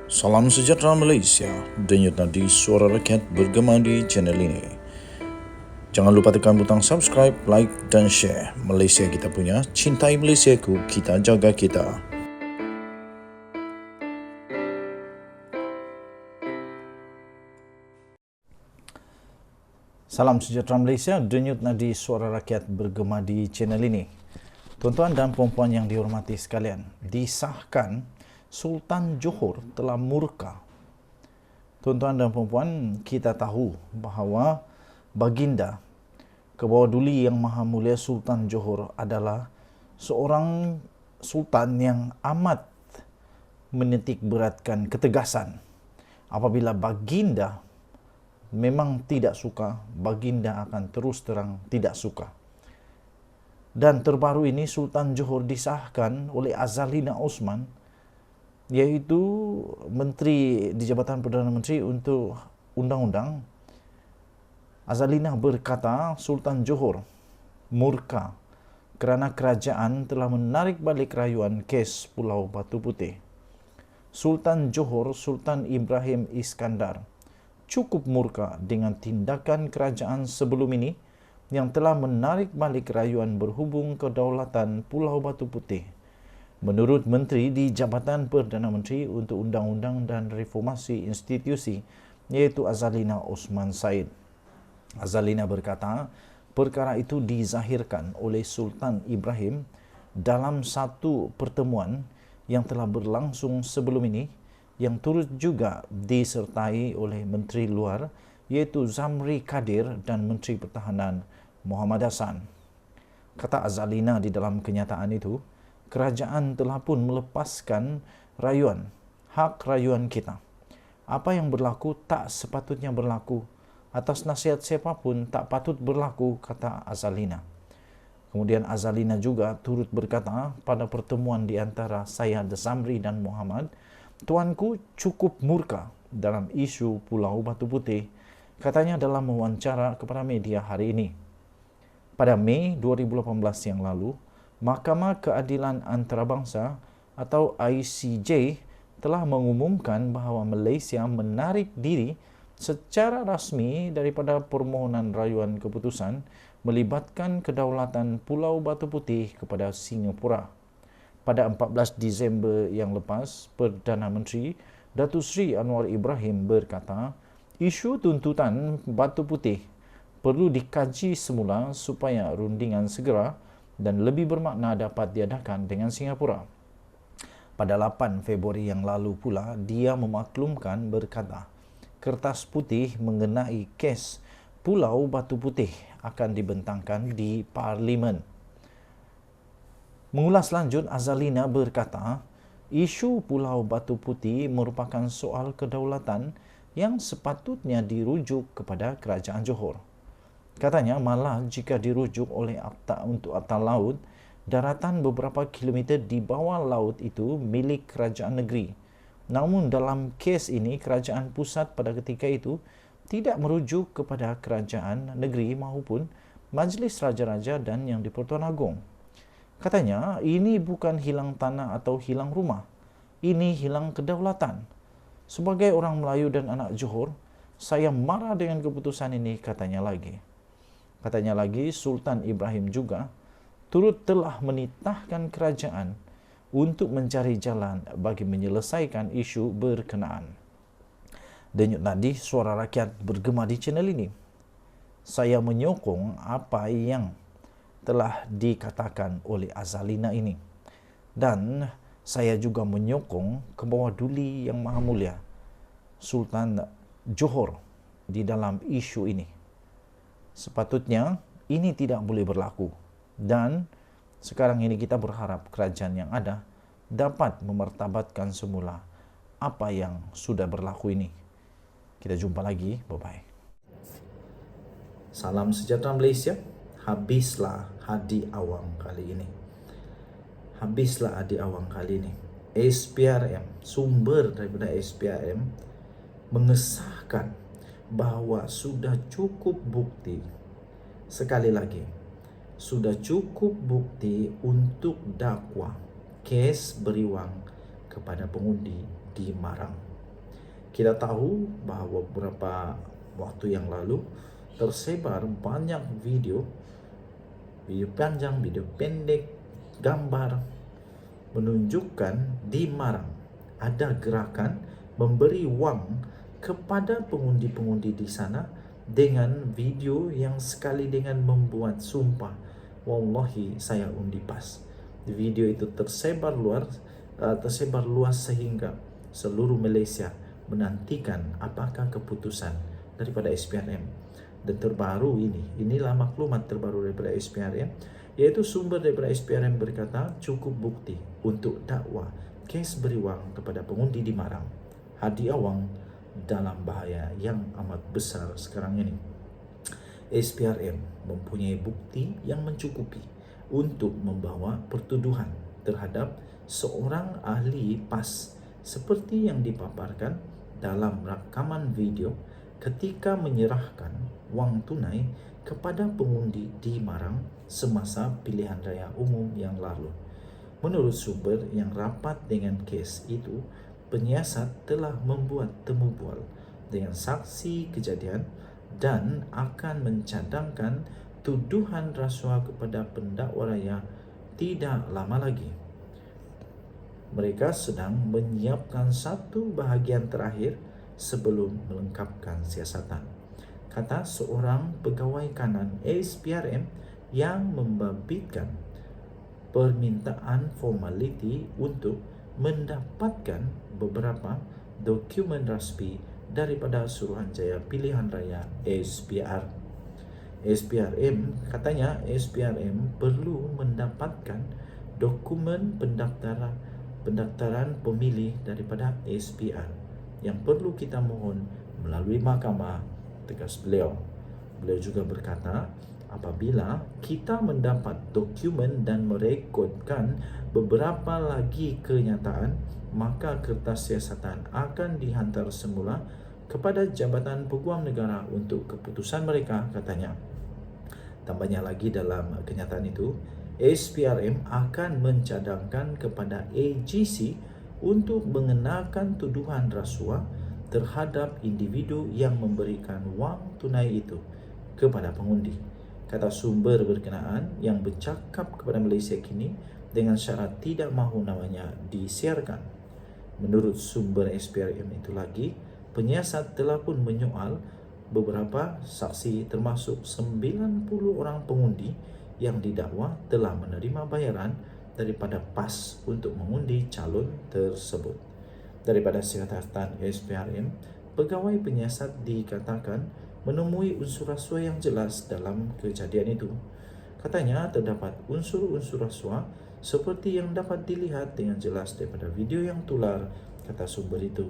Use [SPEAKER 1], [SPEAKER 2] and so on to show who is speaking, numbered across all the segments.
[SPEAKER 1] Salam sejahtera Malaysia, denyut nadi suara rakyat bergema di channel ini. Jangan lupa tekan butang subscribe, like dan share. Malaysia kita punya, cintai Malaysiaku, kita jaga kita. Salam sejahtera Malaysia, denyut nadi suara rakyat bergema di channel ini. Tuan-tuan dan puan-puan yang dihormati sekalian, disahkan Sultan Johor telah murka. Tuan-tuan dan puan-puan, kita tahu bahawa Baginda Kebawah Duli Yang Maha Mulia Sultan Johor adalah seorang sultan yang amat menitik beratkan ketegasan. Apabila Baginda memang tidak suka, Baginda akan terus terang tidak suka. Dan terbaru ini Sultan Johor disahkan oleh Azalina Osman, iaitu Menteri di Jabatan Perdana Menteri untuk Undang-Undang. Azalina berkata Sultan Johor murka kerana kerajaan telah menarik balik rayuan kes Pulau Batu Putih. Sultan Johor, Sultan Ibrahim Iskandar, cukup murka dengan tindakan kerajaan sebelum ini yang telah menarik balik rayuan berhubung kedaulatan Pulau Batu Putih. Menurut Menteri di Jabatan Perdana Menteri untuk Undang-Undang dan Reformasi Institusi, iaitu Azalina Osman Said. Azalina berkata, perkara itu dizahirkan oleh Sultan Ibrahim dalam satu pertemuan yang telah berlangsung sebelum ini, yang turut juga disertai oleh Menteri Luar, iaitu Zamri Kadir dan Menteri Pertahanan Muhammad Hassan. Kata Azalina di dalam kenyataan itu, kerajaan telah pun melepaskan rayuan, hak rayuan kita. Apa yang berlaku tak sepatutnya berlaku. Atas nasihat siapapun tak patut berlaku, kata Azalina. Kemudian Azalina juga turut berkata pada pertemuan di antara saya, Zamri dan Muhammad, Tuanku cukup murka dalam isu Pulau Batu Putih, katanya dalam wawancara kepada media hari ini. Pada Mei 2018 yang lalu, Mahkamah Keadilan Antarabangsa atau ICJ telah mengumumkan bahawa Malaysia menarik diri secara rasmi daripada permohonan rayuan keputusan melibatkan kedaulatan Pulau Batu Putih kepada Singapura. Pada 14 Disember yang lepas, Perdana Menteri Datuk Seri Anwar Ibrahim berkata, isu tuntutan Batu Putih perlu dikaji semula supaya rundingan segera dan lebih bermakna dapat diadakan dengan Singapura. Pada 8 Februari yang lalu pula, dia memaklumkan berkata, kertas putih mengenai kes Pulau Batu Putih akan dibentangkan di Parlimen. Mengulas lanjut, Azalina berkata, isu Pulau Batu Putih merupakan soal kedaulatan yang sepatutnya dirujuk kepada Kerajaan Johor. Katanya malah jika dirujuk oleh Akta untuk Atas Laut, daratan beberapa kilometer di bawah laut itu milik kerajaan negeri. Namun dalam kes ini, kerajaan pusat pada ketika itu tidak merujuk kepada kerajaan negeri maupun Majlis Raja-Raja dan Yang di-Pertuan Agong. Katanya, ini bukan hilang tanah atau hilang rumah. Ini hilang kedaulatan. Sebagai orang Melayu dan anak Johor, saya marah dengan keputusan ini, katanya lagi. Katanya lagi, Sultan Ibrahim juga turut telah menitahkan kerajaan untuk mencari jalan bagi menyelesaikan isu berkenaan. Denyut nadi suara rakyat bergema di channel ini. Saya menyokong apa yang telah dikatakan oleh Azalina ini. Dan saya juga menyokong Kebawah Duli Yang Maha Mulia Sultan Johor di dalam isu ini. Sepatutnya ini tidak boleh berlaku, dan sekarang ini kita berharap kerajaan yang ada dapat memartabatkan semula apa yang sudah berlaku ini. Kita jumpa lagi, bye-bye. Salam sejahtera Malaysia. Habislah Hadi Awang kali ini. Habislah Hadi Awang kali ini. SPRM, sumber daripada SPRM mengesahkan bahawa sudah cukup bukti, sekali lagi, sudah cukup bukti untuk dakwa kes beriwang kepada pengundi di Marang. Kita tahu bahawa beberapa waktu yang lalu tersebar banyak video panjang, video pendek, gambar menunjukkan di Marang ada gerakan memberi wang kepada pengundi-pengundi di sana dengan video yang sekali dengan membuat sumpah, wallahi saya undi PAS. Video itu tersebar luas sehingga seluruh Malaysia menantikan apakah keputusan daripada SPRM. Dan terbaru inilah maklumat terbaru daripada SPRM, yaitu sumber daripada SPRM berkata cukup bukti untuk dakwa kes beri wang kepada pengundi di Marang. Hadi Awang dalam bahaya yang amat besar sekarang ini. SPRM mempunyai bukti yang mencukupi untuk membawa pertuduhan terhadap seorang ahli PAS seperti yang dipaparkan dalam rakaman video ketika menyerahkan wang tunai kepada pengundi di Marang semasa pilihan raya umum yang lalu. Menurut sumber yang rapat dengan kes itu, penyiasat telah membuat temu bual dengan saksi kejadian dan akan mencadangkan tuduhan rasuah kepada pendakwa raya tidak lama lagi. Mereka sedang menyiapkan satu bahagian terakhir sebelum melengkapkan siasatan, kata seorang pegawai kanan SPRM yang membabitkan permintaan formaliti untuk mendapatkan beberapa dokumen rasmi daripada Suruhanjaya Pilihan Raya SPR. SPRM katanya SPRM perlu mendapatkan dokumen pendaftaran pemilih daripada SPR yang perlu kita mohon melalui mahkamah, tegas beliau. Beliau juga berkata, apabila kita mendapat dokumen dan merekodkan beberapa lagi kenyataan, maka kertas siasatan akan dihantar semula kepada Jabatan Peguam Negara untuk keputusan mereka, katanya. Tambahnya lagi dalam kenyataan itu, SPRM akan mencadangkan kepada AGC untuk mengenakan tuduhan rasuah terhadap individu yang memberikan wang tunai itu kepada pengundi, kata sumber berkenaan yang bercakap kepada Malaysia Kini dengan syarat tidak mahu namanya disiarkan. Menurut sumber SPRM itu lagi, penyiasat telah pun menyoal beberapa saksi termasuk 90 orang pengundi yang didakwa telah menerima bayaran daripada PAS untuk mengundi calon tersebut. Daripada siasatan SPRM, pegawai penyiasat dikatakan menemui unsur rasuah yang jelas dalam kejadian itu. Katanya terdapat unsur-unsur rasuah seperti yang dapat dilihat dengan jelas daripada video yang tular, kata sumber itu.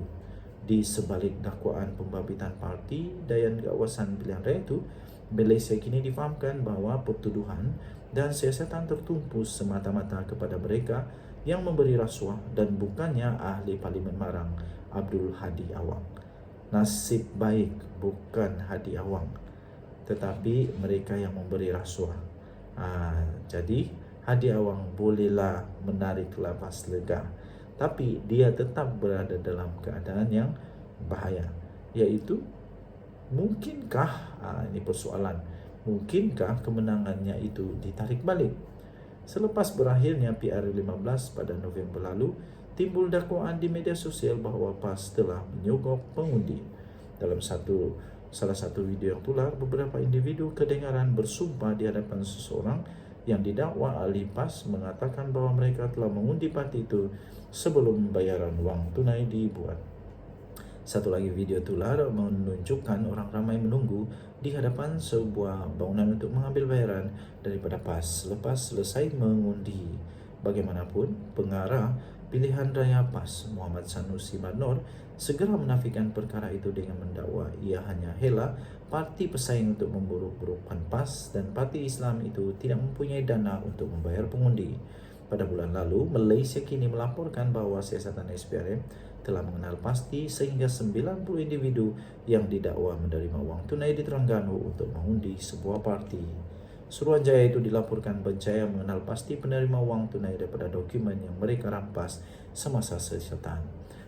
[SPEAKER 1] Di sebalik dakwaan pembabitan parti dan kawasan pilihan raya itu, Malaysia kini difahamkan bahawa pertuduhan dan siasatan tertumpu semata-mata kepada mereka yang memberi rasuah dan bukannya ahli Parlimen Marang Abdul Hadi Awang. Nasib baik bukan Hadi Awang, tetapi mereka yang memberi rasuah. Jadi Hadi Awang bolehlah menarik lapas lega, tapi dia tetap berada dalam keadaan yang bahaya, iaitu mungkinkah, ini persoalan, mungkinkah kemenangannya itu ditarik balik? Selepas berakhirnya PR15 pada November lalu, timbul dakwaan di media sosial bahawa PAS telah menyogok pengundi. Dalam salah satu video yang tular, beberapa individu kedengaran bersumpah di hadapan seseorang yang didakwa ahli PAS mengatakan bahawa mereka telah mengundi parti itu sebelum bayaran wang tunai dibuat. Satu lagi video tular menunjukkan orang ramai menunggu di hadapan sebuah bangunan untuk mengambil bayaran daripada PAS selepas selesai mengundi. Bagaimanapun, pengarah pilihan raya PAS Muhammad Sanusi Madnor segera menafikan perkara itu dengan mendakwa ia hanya hela parti pesaing untuk memburuk-burukkan PAS dan parti Islam itu tidak mempunyai dana untuk membayar pengundi. Pada bulan lalu, Malaysia kini melaporkan bahawa siasatan SPRM telah mengenal pasti sehingga 90 individu yang didakwa menerima wang tunai di Terengganu untuk mengundi sebuah parti. Suruhanjaya itu dilaporkan berjaya mengenal pasti penerima wang tunai daripada dokumen yang mereka rampas semasa siasatan.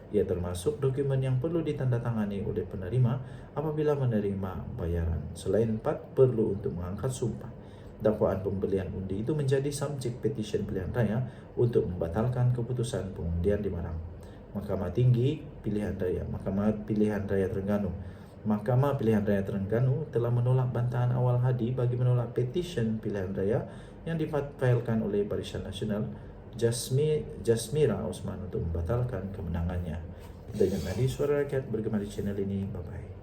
[SPEAKER 1] Ia termasuk dokumen yang perlu ditandatangani oleh penerima apabila menerima bayaran. Selain 4, perlu untuk mengangkat sumpah. Dakwaan pembelian undi itu menjadi subjek petisyen pilihan raya untuk membatalkan keputusan pengundian di Marang. Mahkamah Pilihan Raya Terengganu. Mahkamah Pilihan Raya Terengganu telah menolak bantahan awal Hadi bagi menolak petisyen pilihan raya yang difailkan oleh Barisan Nasional Jasmira Osman untuk membatalkan kemenangannya. Denyut nadi suara rakyat bergema di channel ini. Bye-bye.